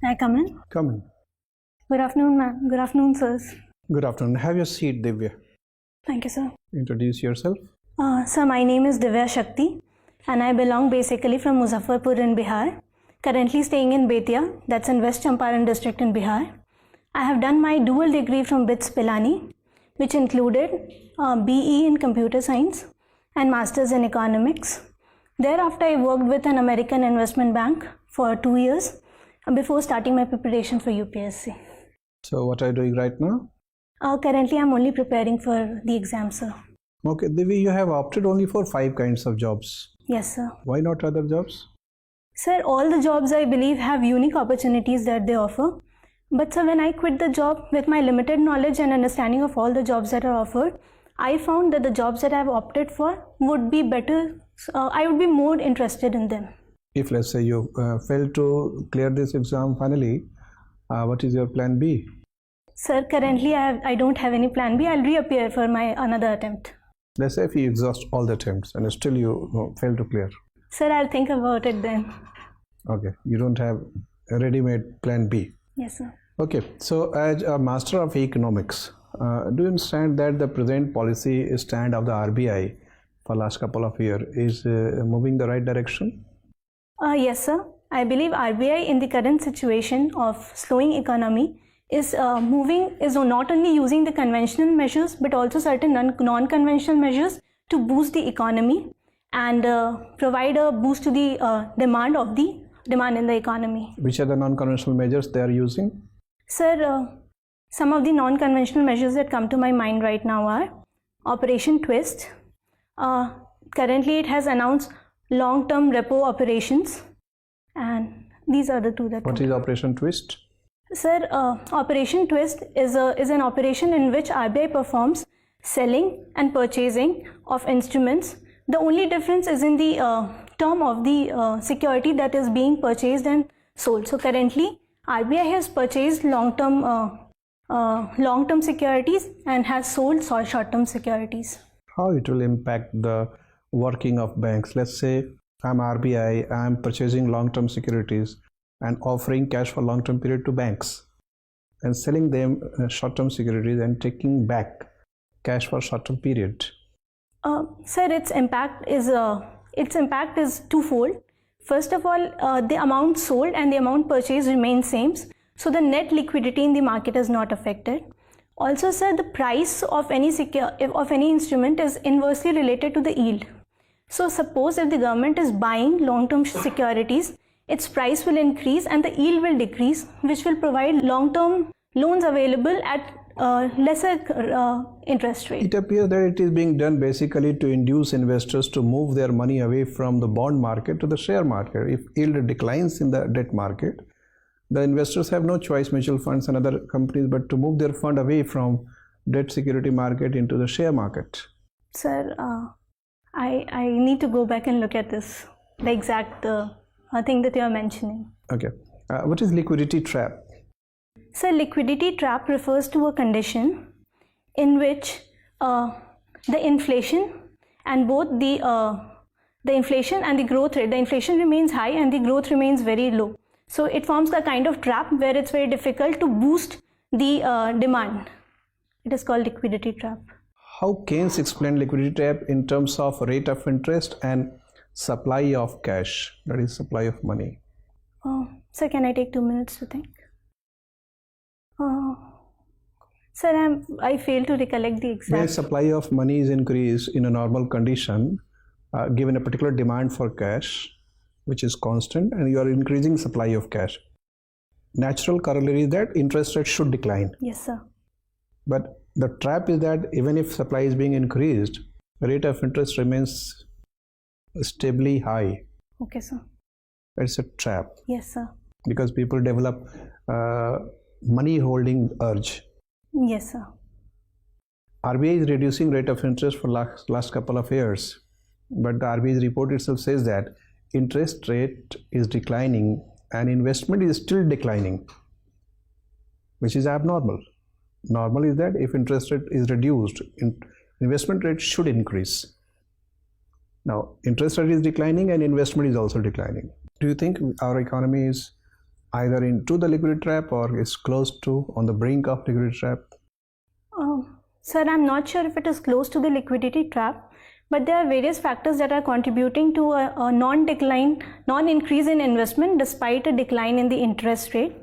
May I come in? Come in. Good afternoon, ma'am. Good afternoon, sirs. Good afternoon. Have your seat, Divya. Thank you, sir. Introduce yourself. Sir, my name is Divya Shakti and I belong basically from Muzaffarpur in Bihar. Currently staying in Betia, that's in West Champaran district in Bihar. I have done my dual degree from BITS Pilani, which included BE in Computer Science and Masters in Economics. Thereafter, I worked with an American investment bank for 2 years before starting my preparation for UPSC. So what are you doing right now? Currently, I'm only preparing for the exam, sir. Okay, Divya, you have opted only for 5 kinds of jobs. Yes, sir. Why not other jobs? Sir, all the jobs I believe have unique opportunities that they offer. But sir, when I quit the job with my limited knowledge and understanding of all the jobs that are offered, I found that the jobs that I've opted for would be better. I would be more interested in them. If let's say you fail to clear this exam finally, what is your plan B? Sir, currently I don't have any plan B. I'll reappear for my another attempt. Let's say if you exhaust all the attempts and still you fail to clear. Sir, I'll think about it then. Okay, you don't have a ready-made plan B. Yes, sir. Okay, so as a master of economics, do you understand that the present policy stand of the RBI for last couple of years is moving the right direction? Yes, sir. I believe RBI in the current situation of slowing economy is not only using the conventional measures but also certain non-conventional measures to boost the economy and provide a boost to the demand in the economy. Which are the non-conventional measures they are using? Sir, some of the non-conventional measures that come to my mind right now are Operation Twist. Currently it has announced long-term repo operations, and these are the two that. What is Operation Twist? Sir, Operation Twist is an operation in which RBI performs selling and purchasing of instruments. The only difference is in the term of the security that is being purchased and sold. So currently, RBI has purchased long-term securities and has sold short-term securities. How it will impact the working of banks? Let's say I'm RBI, I'm purchasing long-term securities and offering cash for long-term period to banks and selling them short-term securities and taking back cash for short-term period. Sir, its impact is twofold. First of all, the amount sold and the amount purchased remain same, so the net liquidity in the market is not affected. Also, sir, the price of any instrument is inversely related to the yield. So suppose if the government is buying long-term securities, its price will increase and the yield will decrease, which will provide long-term loans available at lesser interest rate. It appears that it is being done basically to induce investors to move their money away from the bond market to the share market. If yield declines in the debt market, the investors have no choice, mutual funds and other companies, but to move their fund away from debt security market into the share market. Sir, I need to go back and look at this, the exact thing that you are mentioning. Okay. What is liquidity trap? Sir, liquidity trap refers to a condition in which the inflation and both the inflation and the growth rate, the inflation remains high and the growth remains very low. So it forms a kind of trap where it's very difficult to boost the demand. It is called liquidity trap. How Keynes explained liquidity trap in terms of rate of interest and supply of cash, that is supply of money? Sir, can I take 2 minutes to think? Sir, I fail to recollect the exact. When supply of money is increased in a normal condition, given a particular demand for cash, which is constant, and you are increasing supply of cash, natural corollary is that interest rate should decline. Yes, sir. But the trap is that even if supply is being increased, the rate of interest remains stably high. Okay, sir. It's a trap. Yes, sir. Because people develop money holding urge. Yes, sir. RBI is reducing rate of interest for last couple of years, but the RBI's report itself says that interest rate is declining and investment is still declining, which is abnormal. Normal is that if interest rate is reduced, investment rate should increase. Now, interest rate is declining and investment is also declining. Do you think our economy is either into the liquidity trap or is close to, on the brink of liquidity trap? Sir, I'm not sure if it is close to the liquidity trap, but there are various factors that are contributing to a non-increase in investment despite a decline in the interest rate.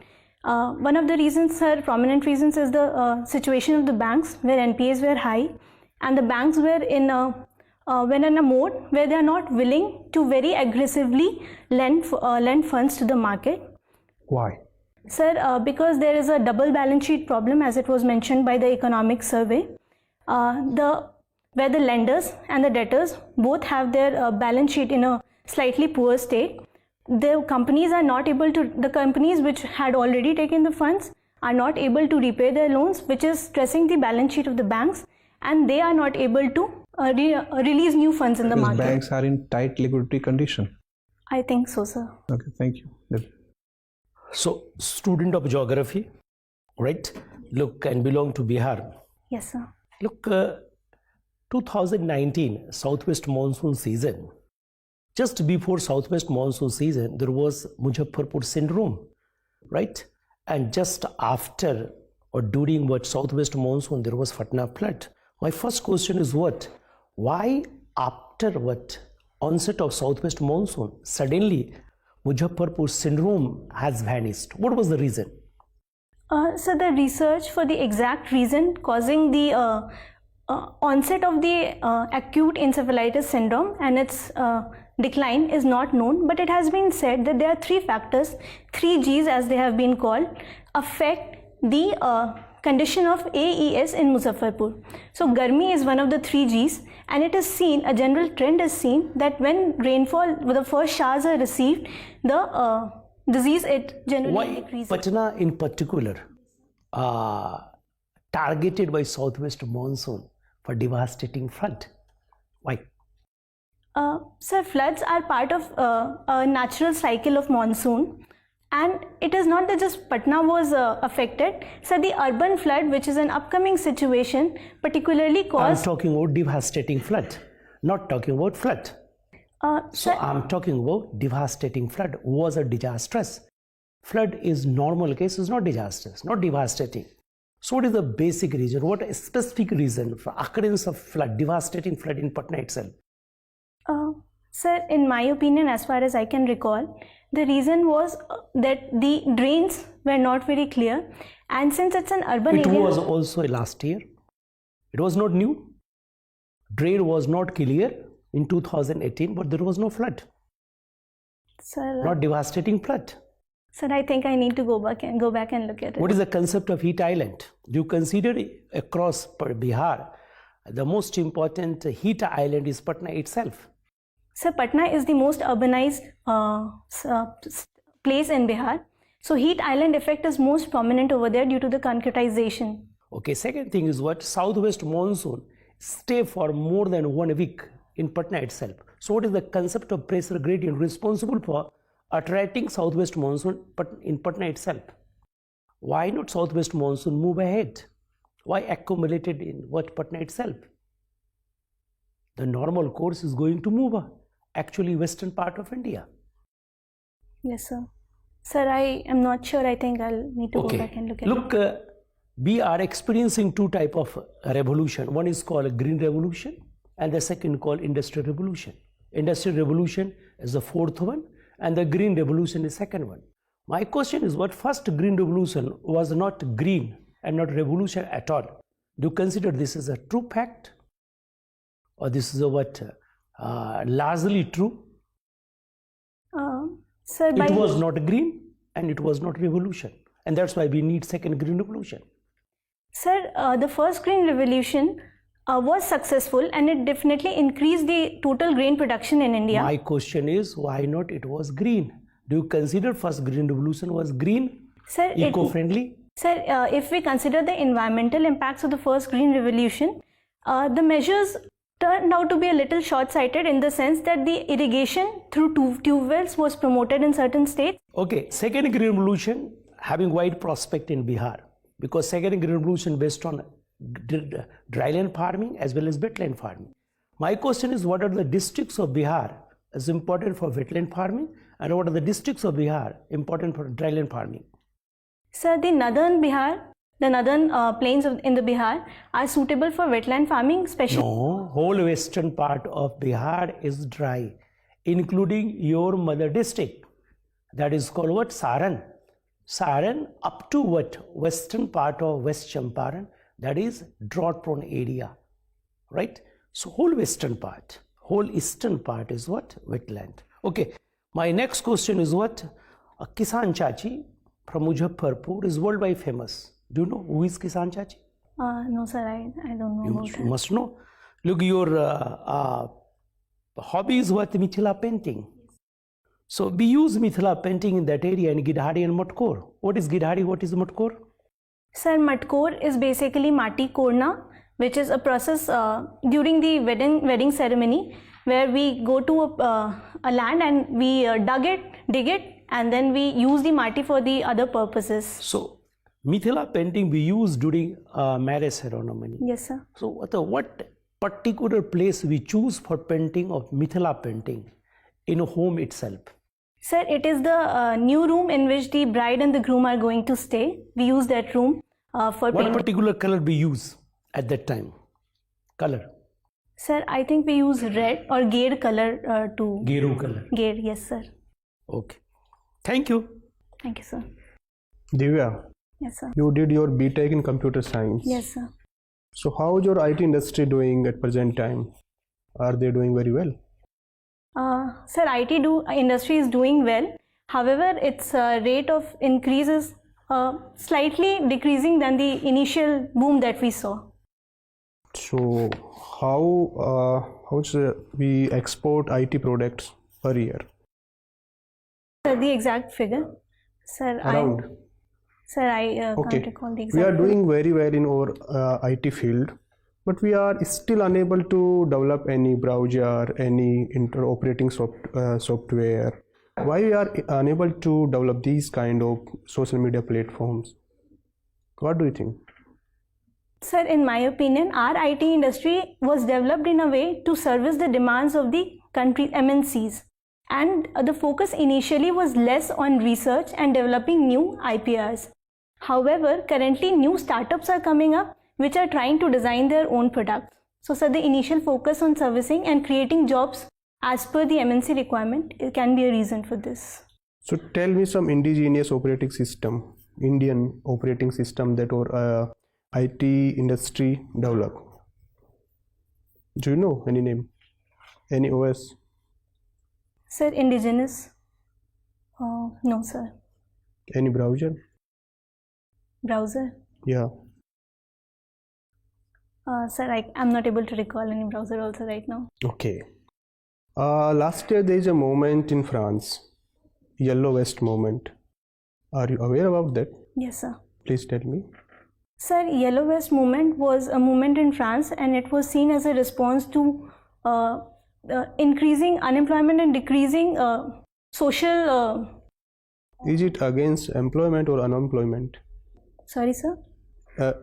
One of the reasons, sir, prominent reasons, is the situation of the banks where NPAs were high, and the banks were in a mode where they are not willing to very aggressively lend funds to the market. Why? Sir, because there is a double balance sheet problem, as it was mentioned by the economic survey, where the lenders and the debtors both have their balance sheet in a slightly poor state. The companies which had already taken the funds are not able to repay their loans, which is stressing the balance sheet of the banks, and they are not able to release new funds in the Because market. banks are in tight liquidity condition. I think so, sir. Okay, thank you. So, student of geography, right? Look, and belong to Bihar. Yes, sir. Look, 2019 Southwest monsoon season. Just before Southwest monsoon season, there was Muzaffarpur syndrome, right? And just after or during what Southwest monsoon, there was Patna flood. My first question is what? Why after what onset of Southwest monsoon, suddenly Muzaffarpur syndrome has vanished? What was the reason? So the research for the exact reason causing the onset of the acute encephalitis syndrome and its decline is not known, but it has been said that there are three factors, 3 Gs as they have been called, affect the condition of AES in Muzaffarpur. So Garmi is one of the 3 Gs, and it is seen, a general trend is seen that when rainfall, the first showers are received, the disease it generally Why decreases. Patna in particular targeted by Southwest monsoon for devastating flood? Why? Sir, floods are part of a natural cycle of monsoon, and it is not that just Patna was affected. So the urban flood, which is an upcoming situation, particularly I'm caused. talking about devastating flood, not talking about flood. So I'm talking about devastating flood. Was a disastrous. Flood is normal case, is not disastrous, not devastating. So what is the basic reason? What is specific reason for occurrence of flood, devastating flood in Patna itself? Sir, in my opinion, as far as I can recall, the reason was that the drains were not very clear, and since it's an urban It area. was also last year. It was not new. Drain was not clear in 2018, but there was no flood, Sir, not devastating flood. sir, I think I need to go back and look at it. What is the concept of heat island? Do you consider across Bihar the most important heat island is Patna itself? Sir, Patna is the most urbanized place in Bihar. So heat island effect is most prominent over there due to the concretization. Okay, second thing is what? Southwest monsoon stay for more than 1 week in Patna itself. So what is the concept of pressure gradient responsible for attracting Southwest monsoon in Patna itself? Why not Southwest monsoon move ahead? Why accumulated in what Patna itself? The normal course is going to move actually western part of India. Yes, sir. Sir, I am not sure. I think I'll need to go back and look at it. Look, we are experiencing two type of revolution. One is called green revolution, and the second called industrial revolution. Industrial revolution is the fourth one, and the green revolution is second one. My question is, what first green revolution was not green and not revolution at all? Do you consider this as a true fact, or this is a what largely true? Sir, It was not green and it was not revolution, and that's why we need second green revolution. Sir, the first green revolution was successful, and it definitely increased the total grain production in India. My question is, why not it was green? Do you consider first green revolution was green, Sir, eco-friendly? Sir, if we consider the environmental impacts of the first green revolution, the measures turned out to be a little short-sighted in the sense that the irrigation through tube wells was promoted in certain states. Okay, second green revolution having wide prospect in Bihar, because second green revolution based on dryland farming as well as wetland farming. My question is, what are the districts of Bihar as important for wetland farming And what are the districts of Bihar important for dryland farming? Sir, the northern Bihar, the northern plains in the Bihar are suitable for wetland farming, especially. No, whole western part of Bihar is dry, including your mother district. That is called what? Saran. Saran up to what? Western part of West Champaran, that is drought prone area, right? So whole western part, whole eastern part is what? Wetland. Okay, my next question is what? Kisan Chachi from Muzaffarpur is worldwide famous. Do you know who is Kisan Chachi? No, sir, I don't know You about that. must know. Look, your hobby is what? Mithila painting. So we use Mithila painting in that area in Gidhari and Matkor. What is Gidhari? What is Matkor? Sir, matkor is basically mati korna, which is a process during the wedding ceremony where we go to a land and we dig it, and then we use the mati for the other purposes. So Mithila painting we use during marriage ceremony. Yes, sir. So what particular place we choose for painting of Mithila painting in a home itself? Sir, it is the new room in which the bride and the groom are going to stay. We use that room for What painting. particular color we use at that time? Color? Sir, I think we use red or gear color to Geru color. gear. Yes, sir. Okay. Thank you. Thank you, sir. Divya, Yes, sir. you did your BTech in computer science. Yes, sir. So how is your IT industry doing at present time? Are they doing very well? Sir, industry is doing well. However, its rate of increase is slightly decreasing than the initial boom that we saw. So how we export IT products per year? Sir, the exact figure? Sir, Around. I Okay. can't recall the exact We are figure. doing very well in our IT field, but we are still unable to develop any browser, any operating software. Why we are unable to develop these kind of social media platforms? What do you think? Sir, in my opinion, our IT industry was developed in a way to service the demands of the country MNCs. And the focus initially was less on research and developing new IPRs. However, currently new startups are coming up which are trying to design their own products. So, sir, the initial focus on servicing and creating jobs as per the MNC requirement can be a reason for this. So tell me some indigenous operating system, Indian operating system that our IT industry develop. Do you know any name? Any OS? Sir, indigenous? No, sir. Any browser? Browser? Yeah. Sir, I'm not able to recall any browser also right now. Okay. Last year there is a movement in France, Yellow Vest movement. Are you aware about that? Yes, sir. Please tell me. Sir, Yellow Vest movement was a movement in France and it was seen as a response to increasing unemployment and decreasing social... Is it against employment or unemployment? Sorry, sir?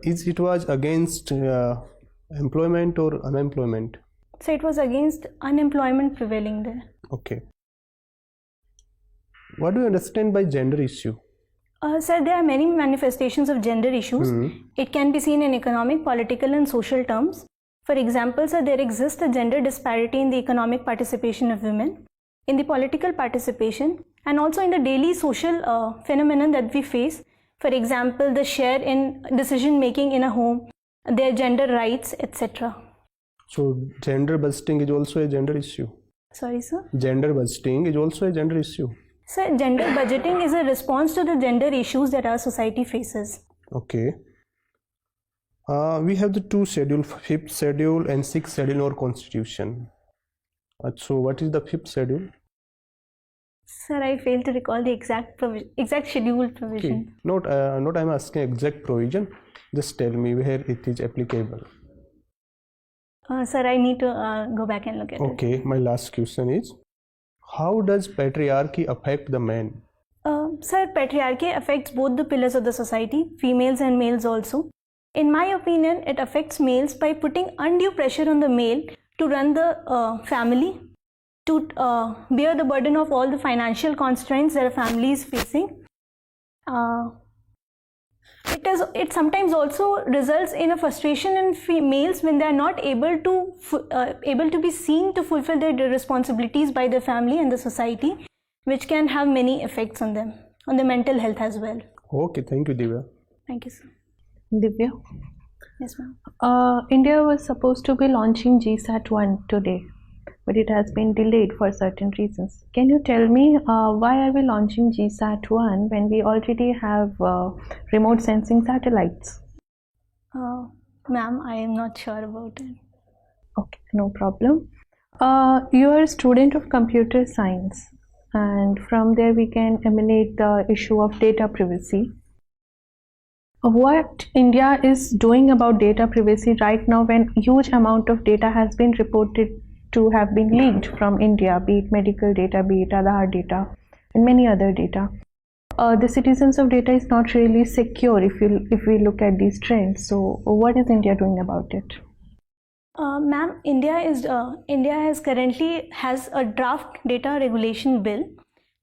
It was against employment or unemployment? So it was against unemployment prevailing there. Okay. What do you understand by gender issue? Sir, there are many manifestations of gender issues. It can be seen in economic, political and social terms. For example, sir, there exists a gender disparity in the economic participation of women, in the political participation, and also in the daily social phenomenon that we face. For example, the share in decision making in a home, their gender rights, etc. So gender busting is also a gender issue. Sorry, sir? Gender busting is also a gender issue. Sir, gender budgeting is a response to the gender issues that our society faces. Okay. We have the two schedules, 5th schedule and 6th schedule in our constitution. So what is the 5th schedule? Sir, I fail to recall the exact schedule provision. Okay. Not I'm asking exact provision. Just tell me where it is applicable. Sir, I need to go back and look at it. Okay. My last question is, how does patriarchy affect the man? Sir, patriarchy affects both the pillars of the society, females and males also. In my opinion, it affects males by putting undue pressure on the male to run the family to bear the burden of all the financial constraints that a family is facing. It sometimes also results in a frustration in females when they are not able to be seen to fulfill their responsibilities by their family and the society, which can have many effects on them, on their mental health as well. Okay, thank you, Divya. Thank you, sir. Divya, Yes, ma'am. India was supposed to be launching GSAT-1 today, but it has been delayed for certain reasons. Can you tell me why are we launching GSAT-1 when we already have remote sensing satellites? Ma'am, I am not sure about it. Okay, no problem. You are a student of computer science, and from there we can emanate the issue of data privacy. What India is doing about data privacy right now, when huge amount of data has been reported to have been leaked from India, be it medical data, be it Aadhaar data, and many other data. The citizens of data is not really secure if we look at these trends. So, what is India doing about it? Ma'am, India currently has a draft data regulation bill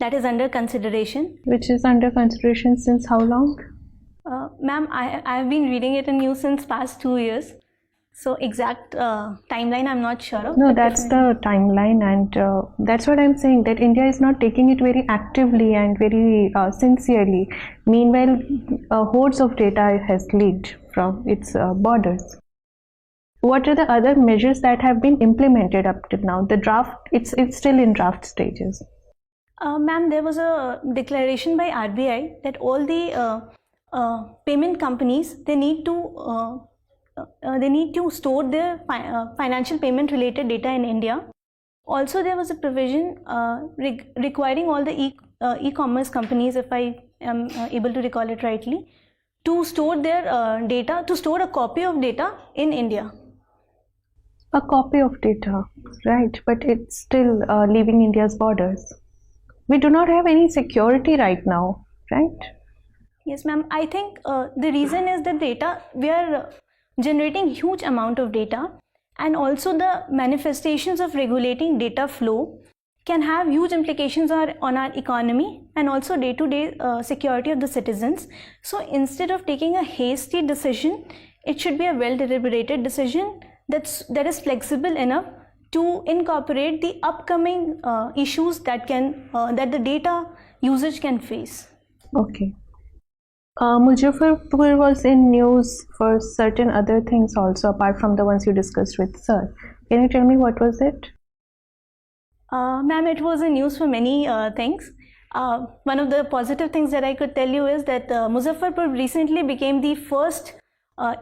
that is under consideration. Which is under consideration since how long? Ma'am, I have been reading it in news since past 2 years. So exact timeline I'm not sure of. No, that's the timeline, and that's what I'm saying, that India is not taking it very actively and very sincerely. Meanwhile, hordes of data has leaked from its borders. What are the other measures that have been implemented up to now? The draft, it's still in draft stages. Ma'am, there was a declaration by RBI that all the payment companies, they need to store their financial payment related data in India. Also, there was a provision requiring all the e-commerce companies, if I am able to recall it rightly, to store their data, to store a copy of data in India. A copy of data, right, but it's still leaving India's borders. We do not have any security right now, right? Yes, ma'am. I think the reason is the data, we are generating huge amount of data, and also the manifestations of regulating data flow can have huge implications on our economy and also day-to-day security of the citizens. So instead of taking a hasty decision, it should be a well-deliberated decision that is flexible enough to incorporate the upcoming issues that the data usage can face. Okay. Muzaffarpur was in news for certain other things also, apart from the ones you discussed with sir. Can you tell me what was it? Ma'am, it was in news for many things. One of the positive things that I could tell you is that Muzaffarpur recently became the first,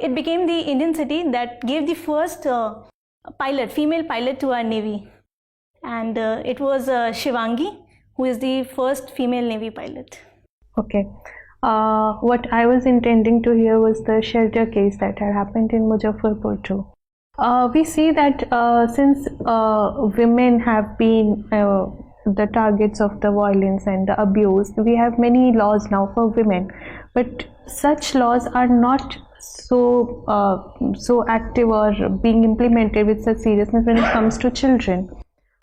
it became the Indian city that gave the first female pilot to our Navy. And it was Shivangi, who is the first female Navy pilot. Okay. What I was intending to hear was the shelter case that had happened in Muzaffarpur too. We see that since women have been the targets of the violence and the abuse, we have many laws now for women, but such laws are not so active or being implemented with such seriousness when it comes to children.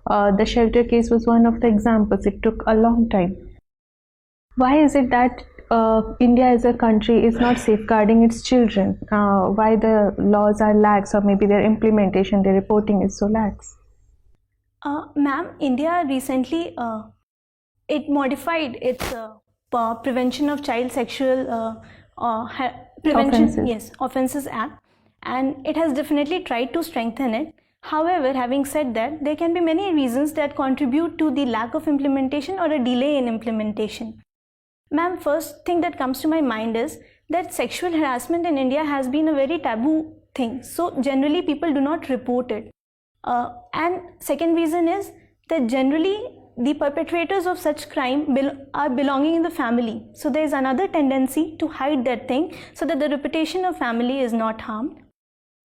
The shelter case was one of the examples. It took a long time. Why is it that India as a country is not safeguarding its children? Why the laws are lax, or maybe their implementation, their reporting is so lax? Ma'am, India recently it modified its Prevention of Child Sexual Offences Act, and it has definitely tried to strengthen it. However, having said that, there can be many reasons that contribute to the lack of implementation or a delay in implementation. Ma'am, first thing that comes to my mind is that sexual harassment in India has been a very taboo thing. So generally people do not report it. And second reason is that generally the perpetrators of such crime are belonging in the family. So there is another tendency to hide that thing so that the reputation of family is not harmed.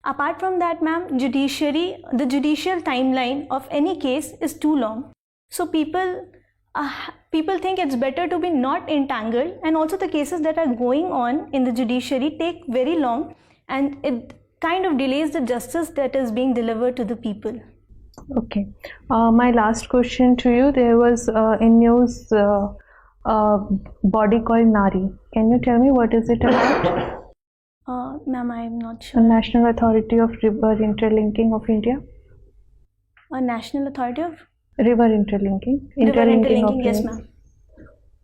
Apart from that, ma'am, the judicial timeline of any case is too long. So people think it's better to be not entangled, and also the cases that are going on in the judiciary take very long, and it kind of delays the justice that is being delivered to the people. Okay. My last question to you, there was in news body called NARI. Can you tell me what is it about? Ma'am, I'm not The sure. National Authority of River Interlinking of India? A national authority of River Interlinking? river interlinking, of yes, rivers.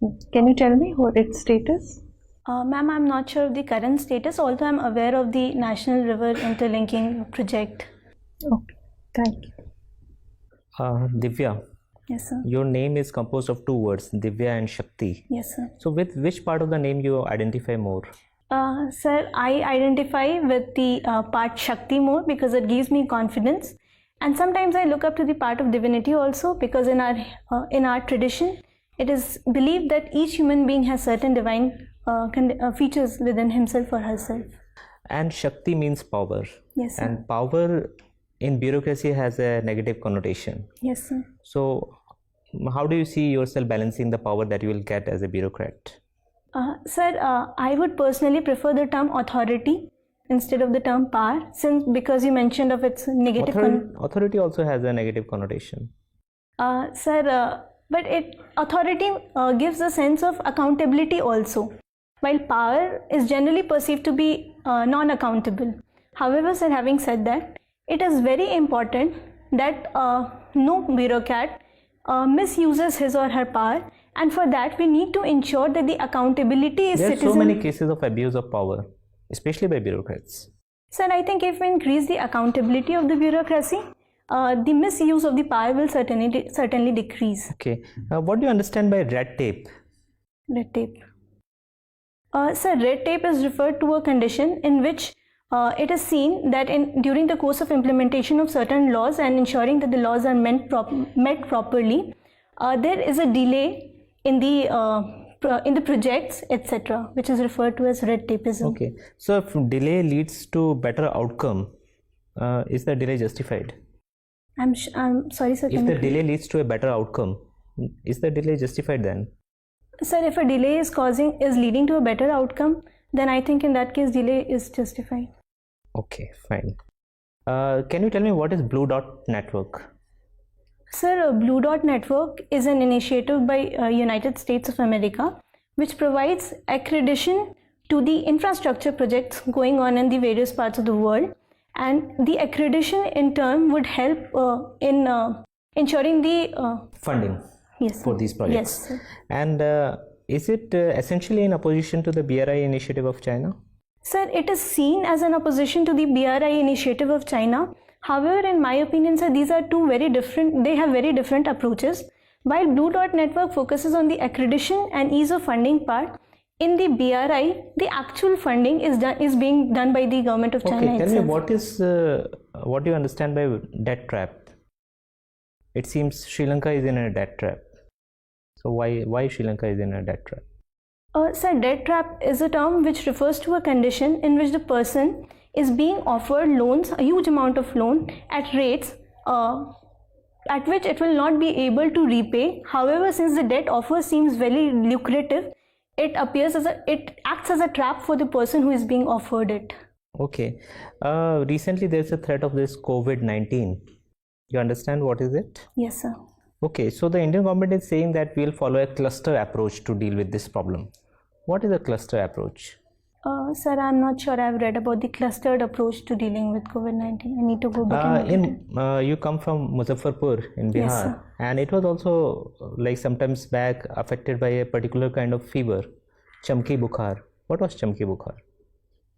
ma'am. Can you tell me what its status? Ma'am, I'm not sure of the current status, although I'm aware of the National River Interlinking Project. Okay, thank you. Divya, Yes, sir. your name is composed of two words, Divya and Shakti. Yes, sir. So, with which part of the name you identify more? Sir, I identify with the part Shakti more because it gives me confidence, and sometimes I look up to the part of divinity also, because in our tradition, it is believed that each human being has certain divine features within himself or herself. And Shakti means power. Yes, sir. And power in bureaucracy has a negative connotation. Yes, sir. So, how do you see yourself balancing the power that you will get as a bureaucrat? Sir, I would personally prefer the term authority instead of the term power, because you mentioned of its negative Authority also has a negative connotation. Sir, but authority gives a sense of accountability also, while power is generally perceived to be non-accountable. However, sir, having said that, it is very important that no bureaucrat misuses his or her power, and for that we need to ensure that the accountability is There are citizen. so many cases of abuse of power, especially by bureaucrats. Sir, I think if we increase the accountability of the bureaucracy, the misuse of the power will certainly decrease. Okay. What do you understand by red tape? Red tape. Sir, red tape is referred to a condition in which it is seen that during the course of implementation of certain laws and ensuring that the laws are met properly, there is a delay in the projects, etc., which is referred to as red tapeism. Okay. So, if delay leads to better outcome, is the delay justified? I'm sorry, sir. If the delay leads to a better outcome, is the delay justified then? Sir, if a delay is leading to a better outcome, then I think in that case delay is justified. Okay, fine. Can you tell me what is Blue Dot Network? Sir, Blue Dot Network is an initiative by United States of America, which provides accreditation to the infrastructure projects going on in the various parts of the world, and the accreditation in turn would help in ensuring the Funding yes, for these projects. Yes, sir. And is it essentially in opposition to the BRI initiative of China? Sir, it is seen as an opposition to the BRI initiative of China. However, in my opinion, sir, these are they have very different approaches. While Blue Dot Network focuses on the accreditation and ease of funding part, in the BRI, the actual funding is being done by the government of China Okay, tell itself. me what do you understand by debt trap? It seems Sri Lanka is in a debt trap. So why Sri Lanka is in a debt trap? Sir, debt trap is a term which refers to a condition in which the person is being offered loans, a huge amount of loan, at rates at which it will not be able to repay. However, since the debt offer seems very lucrative, it acts as a trap for the person who is being offered it. Okay. Recently there's a threat of this COVID-19. You understand what is it? Yes, sir. Okay, so the Indian government is saying that we'll follow a cluster approach to deal with this problem. What is a cluster approach? Sir, I'm not sure I've read about the clustered approach to dealing with COVID-19. I need to go back and look at it. You come from Muzaffarpur in Bihar, Yes, sir. and it was also like sometimes back affected by a particular kind of fever, Chamki Bukhar. What was Chamki Bukhar?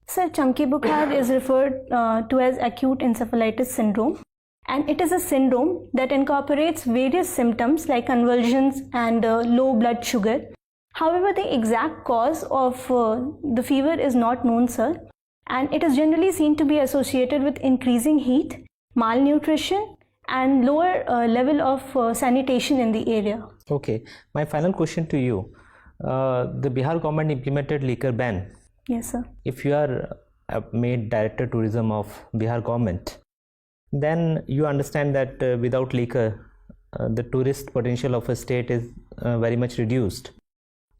Sir, Chamki Bukhar is referred to as acute encephalitis syndrome, and it is a syndrome that incorporates various symptoms like convulsions and low blood sugar. However, the exact cause of the fever is not known, sir, and it is generally seen to be associated with increasing heat, malnutrition, and lower level of sanitation in the area. Okay, my final question to you. The Bihar government implemented liquor ban. Yes, sir. If you are made director tourism of Bihar government, then you understand that without liquor, the tourist potential of a state is very much reduced.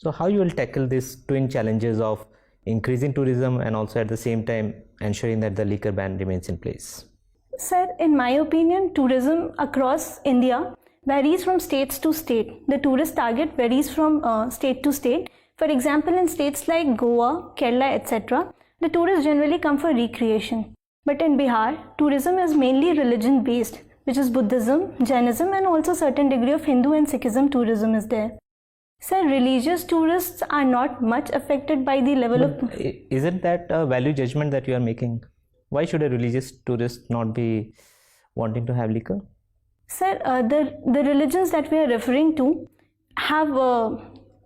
So how you will tackle these twin challenges of increasing tourism and also at the same time ensuring that the liquor ban remains in place? Sir, in my opinion, tourism across India varies from states to state. The tourist target varies from state to state. For example, in states like Goa, Kerala, etc., the tourists generally come for recreation. But in Bihar, tourism is mainly religion based, which is Buddhism, Jainism, and also certain degree of Hindu and Sikhism tourism is there. Sir, religious tourists are not much affected by the level of... Isn't that a value judgment that you are making? Why should a religious tourist not be wanting to have liquor? Sir, the religions that we are referring to have,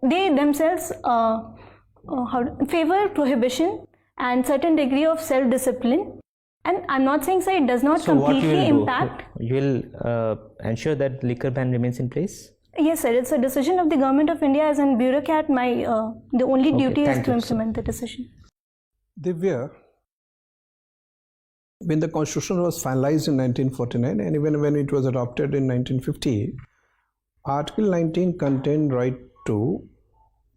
they themselves favor prohibition and certain degree of self-discipline. And I'm not saying, sir, it does not completely impact. You will ensure that liquor ban remains in place? Yes, sir. It's a decision of the government of India. As a bureaucrat, the only duty is to implement the decision. Divya, when the constitution was finalized in 1949 and even when it was adopted in 1950, Article 19 contained right to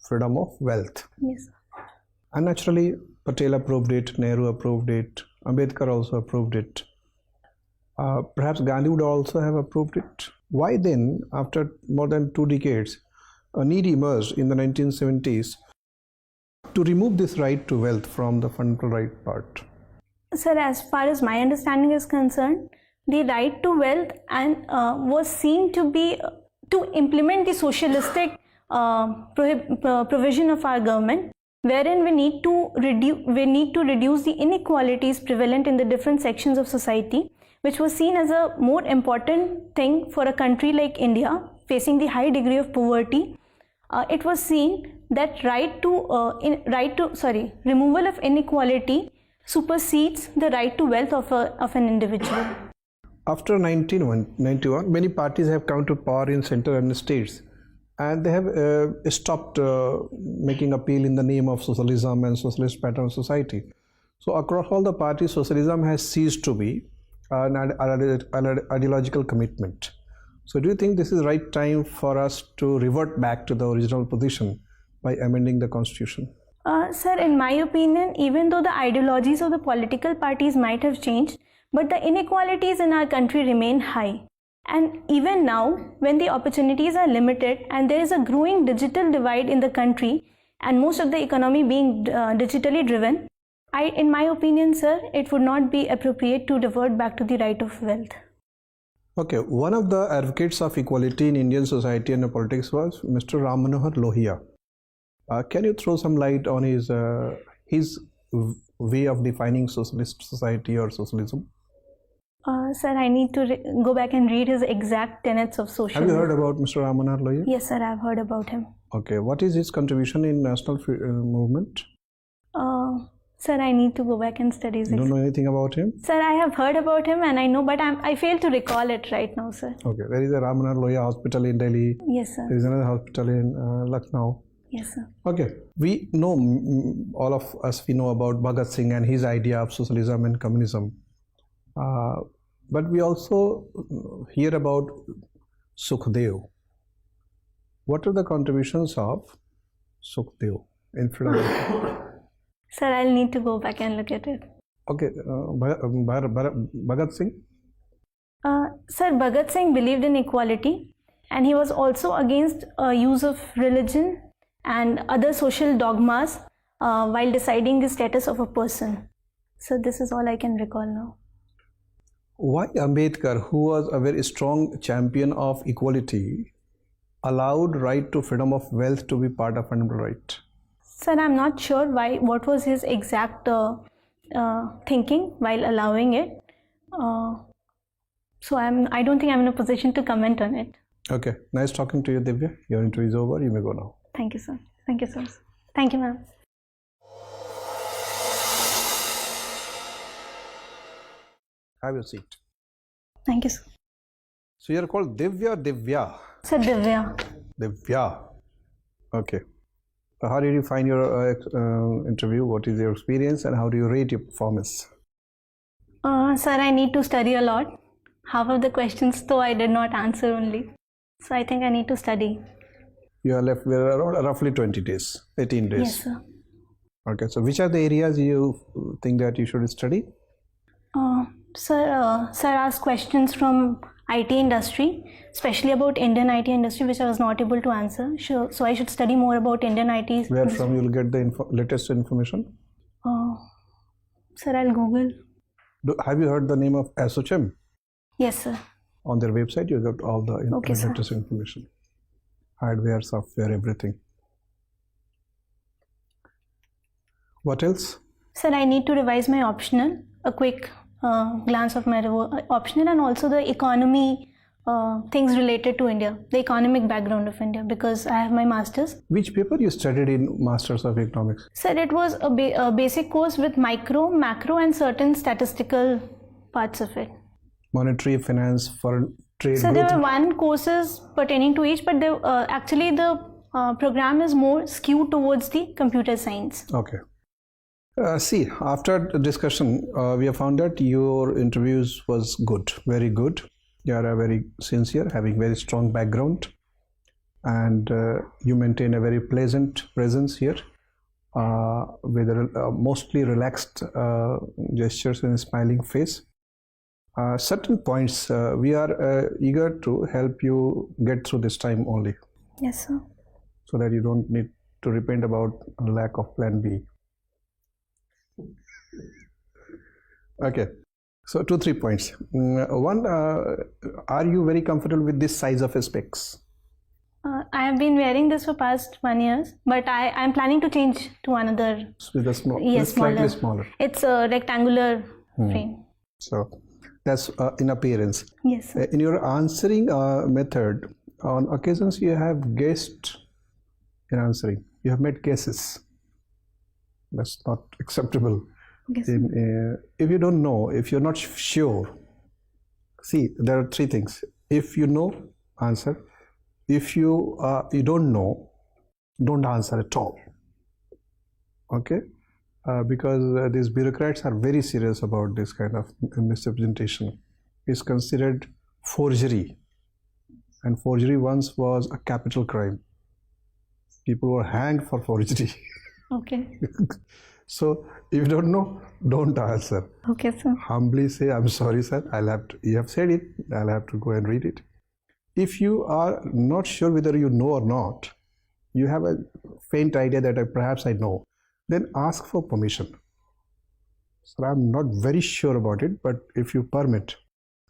freedom of wealth. Yes, sir. And naturally, Patel approved it, Nehru approved it, Ambedkar also approved it. Perhaps Gandhi would also have approved it. Why then, after more than 2 decades, a need emerged in the 1970s to remove this right to wealth from the fundamental right part? Sir, as far as my understanding is concerned, the right to wealth was seen to be to implement the socialistic provision of our government, wherein we need to reduce the inequalities prevalent in the different sections of society, which was seen as a more important thing for a country like India facing the high degree of poverty. It was seen that removal of inequality supersedes the right to wealth of an individual. After 1991, many parties have come to power in center and states, and they have stopped making appeal in the name of socialism and socialist pattern of society. So across all the parties, socialism has ceased to be an ideological commitment. So do you think this is the right time for us to revert back to the original position by amending the constitution? Sir, in my opinion, even though the ideologies of the political parties might have changed, but the inequalities in our country remain high. And even now, when the opportunities are limited and there is a growing digital divide in the country and most of the economy being digitally driven, in my opinion, sir, it would not be appropriate to revert back to the right of wealth. Okay, one of the advocates of equality in Indian society and politics was Mr. Ram Manohar Lohia. Can you throw some light on his way of defining socialist society or socialism? Sir, I need to go back and read his exact tenets of socialism. Have you heard about Mr. Ram Manohar Lohia? Yes, sir, I've heard about him. Okay, what is his contribution in national movement? Sir, I need to go back and study his. You don't know anything about him? Sir, I have heard about him and I know, but I fail to recall it right now, sir. Okay, there is a Ram Manohar Lohia hospital in Delhi. Yes, sir. There is another hospital in Lucknow. Yes, sir. Okay, we know, all of us, we know about Bhagat Singh and his idea of socialism and communism. But we also hear about Sukhdev. What are the contributions of Sukhdev in freedom? Sir, I'll need to go back and look at it. Okay, Bhagat Singh? Sir, Bhagat Singh believed in equality and he was also against use of religion and other social dogmas while deciding the status of a person. So this is all I can recall now. Why Ambedkar, who was a very strong champion of equality, allowed right to freedom of wealth to be part of fundamental right? Sir, I'm not sure what was his exact thinking while allowing it. So I don't think I'm in a position to comment on it. Okay, nice talking to you, Divya. Your interview is over. You may go now. Thank you, sir. Thank you, sir. Thank you, ma'am. Have your seat. Thank you, sir. So you are called Divya or Divya? Sir, Divya. Divya. Okay. How did you find your interview? What is your experience and how do you rate your performance? Sir, I need to study a lot. Half of the questions, though, I did not answer only. So I think I need to study. You are left with around roughly 20 days, 18 days. Yes, sir. Okay, so which are the areas you think that you should study? Sir asked questions from IT industry, especially about Indian IT industry, which I was not able to answer. So I should study more about Indian IT. Where from you'll get the latest information? Sir, I'll Google. Have you heard the name of ASSOCHAM? Yes, sir. On their website, you got all the Okay, sir. latest information. Hardware, software, everything. What else? Sir, I need to revise my optional, a quick glance of my optional, and also the economy things related to India, the economic background of India, because I have my master's. Which paper you studied in Masters of Economics? Sir, it was a basic course with micro, macro and certain statistical parts of it. Monetary, finance, foreign trade. So there were one courses pertaining to each, but actually the program is more skewed towards the computer science. Okay. See, after the discussion, we have found that your interviews was good, very good. You are very sincere, having very strong background, and you maintain a very pleasant presence here with a mostly relaxed gestures and a smiling face. Certain points we are eager to help you get through this time only, Yes, sir. so that you don't need to repent about a lack of plan B. Okay, so 2-3 points. One, are you very comfortable with this size of specs? I have been wearing this for past 1 year, but I am planning to change to another. With a small, Yes, slightly smaller. It's a rectangular frame. So that's in appearance. Yes, sir. In your answering method, on occasions you have guessed in answering. You have made guesses. That's not acceptable. Yes. If you don't know, if you're not sure, see, there are 3 things. If you know, answer. If you don't know, don't answer at all. Okay, because these bureaucrats are very serious about this kind of misrepresentation. It's considered forgery, and forgery once was a capital crime. People were hanged for forgery. Okay. So if you don't know, don't answer. Okay, sir. Humbly say, I'm sorry, sir. You have said it. I'll have to go and read it. If you are not sure whether you know or not, you have a faint idea that perhaps I know, then ask for permission. So I'm not very sure about it, but if you permit,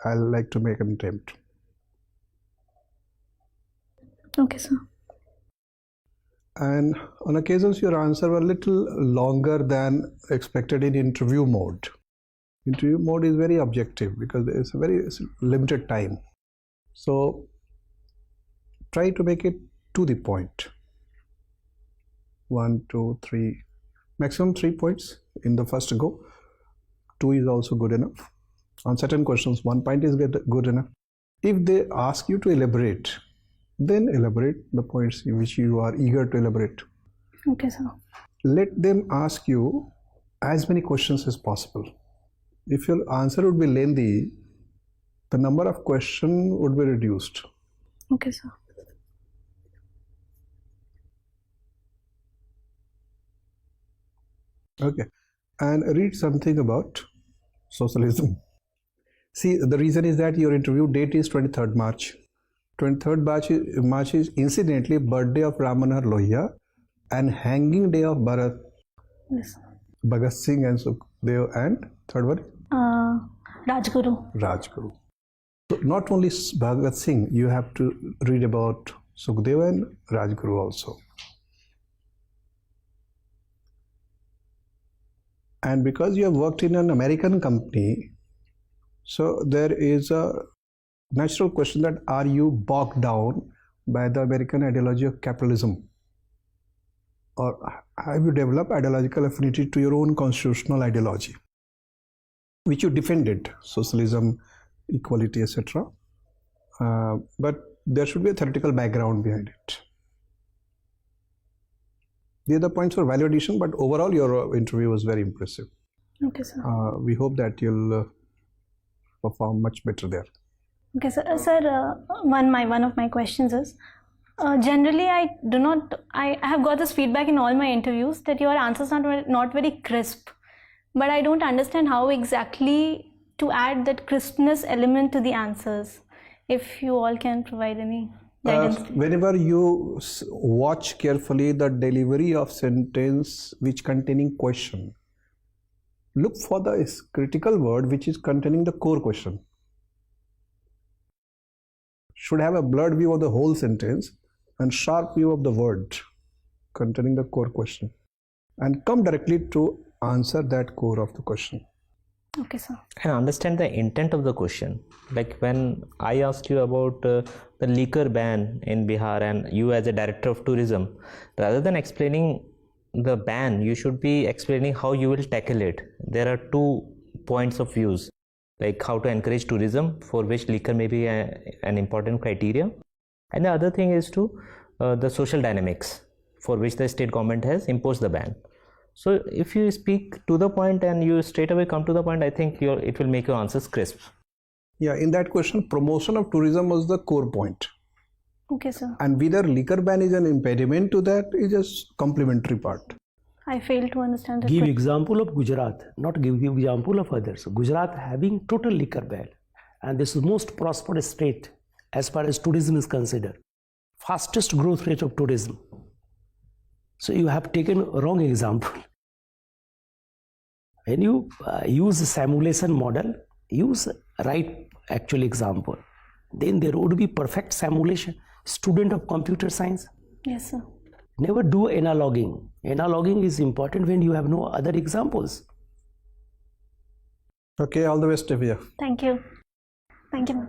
I'll like to make an attempt. Okay, sir. And on occasions your answer were a little longer than expected in interview mode. Interview mode is very objective because it's a very limited time. So try to make it to the point. 1, 2, 3, maximum 3 points in the first go. 2 is also good enough. On certain questions, 1 point is good enough. If they ask you to elaborate, then elaborate the points in which you are eager to elaborate. Okay, sir. Let them ask you as many questions as possible. If your answer would be lengthy, the number of questions would be reduced. Okay, sir. Okay, and read something about socialism. See, the reason is that your interview date is 23rd March. 23rd March is incidentally birthday of Ram Manohar Lohia and hanging day of Bhagat Singh and Sukhdev, and third one? Rajguru. Rajguru. So not only Bhagat Singh, you have to read about Sukhdev and Rajguru also. And because you have worked in an American company, so there is a natural question that are you bogged down by the American ideology of capitalism, or have you developed ideological affinity to your own constitutional ideology which you defended, socialism, equality, etc. But there should be a theoretical background behind it. The other points were value addition, but overall your interview was very impressive. Okay, sir. We hope that you'll perform much better there. Okay, sir. One of my questions is, generally I have got this feedback in all my interviews that your answers are not very crisp, but I don't understand how exactly to add that crispness element to the answers. If you all can provide any guidance. Whenever you watch carefully the delivery of sentence which containing question, look for the critical word which is containing the core question. Should have a blurred view of the whole sentence and sharp view of the word containing the core question, and come directly to answer that core of the question. Okay, sir. And understand the intent of the question. Like when I asked you about the liquor ban in Bihar, and you as a director of tourism, rather than explaining the ban, you should be explaining how you will tackle it. There are 2 points of views, like how to encourage tourism, for which liquor may be an important criteria, and the other thing is to the social dynamics for which the state government has imposed the ban. So if you speak to the point and you straight away come to the point, I think it will make your answers crisp. Yeah, in that question, promotion of tourism was the core point. Okay, sir. And whether liquor ban is an impediment to that is a complementary part. I failed to understand that. Give example of Gujarat, not give example of others. Gujarat having total liquor ban, and this is most prosperous state as far as tourism is considered. Fastest growth rate of tourism. So you have taken a wrong example. When you use a simulation model, use right actual example. Then there would be perfect simulation. Student of computer science. Yes, sir. Never do analoguing. Analoguing is important when you have no other examples. Okay, all the best, Divya. Thank you. Thank you.